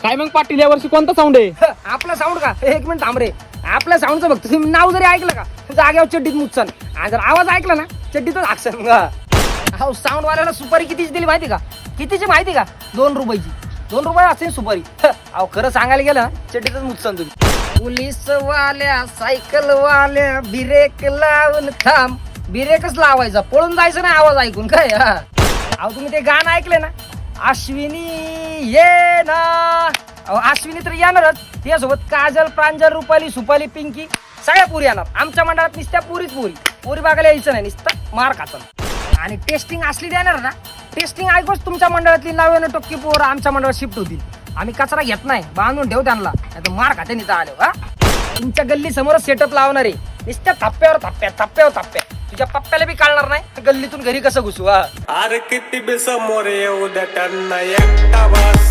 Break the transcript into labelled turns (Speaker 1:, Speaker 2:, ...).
Speaker 1: काय मग पाटील, या वर्षी कोणता साऊंड आहे?
Speaker 2: आपला साऊंड का? एक मिनिट थांब रे. आपल्या साऊंडचं बघतो तुम्ही नाव जरी ऐकलं का जागेवर चड्डीत मुचन, आणि जर आवाज ऐकला ना चड्डीतच हाकसन. हो, साऊंड वाल्याला सुपारी कितीची दिली माहिती का? कितीची माहिती का? 2 रुपयाची. 2 रुपये असेल सुपारी. अहो खरं सांगायला गेलं ना चड्डीतच मुचन तुम्ही. पोलीस वाल्या सायकल वाल्या ब्रेक लावून थांब. ब्रेकच लावायचा, पळून जायचं नाही आवाज ऐकून काय. अहो तुम्ही ते गाणं ऐकले ना, अश्विनी ये ना. अहो अश्विनी तर येणारच, त्यासोबत काजल, प्रांजल, रुपाली, सुपाली, पिंकी सगळ्या पुरी येणार. आमच्या मंडळात नुसत्या पुरीच पुरी बघायला यायचं नाही, नुसतं मार खातं. आणि टेस्टिंग असली देणार ना, टेस्टिंग ऐकूच तुमच्या मंडळातली 99% पोरं आमच्या मंडळात शिफ्ट होतील. आम्ही कचरा घेत नाही, बांधून ठेव त्यांना, नाही तर मार खाते निता आलो. हा, तुमच्या गल्ली समोरच सेटअप लावणार आहे, नुसत्या थप्प्यावर थप्प्या. तुझ्या पप्प्याला बी कळणार नाही गल्लीतून घरी कसं घुसू.
Speaker 3: अरे किती बी समोर येऊ द्या त्यांना एकटा बस.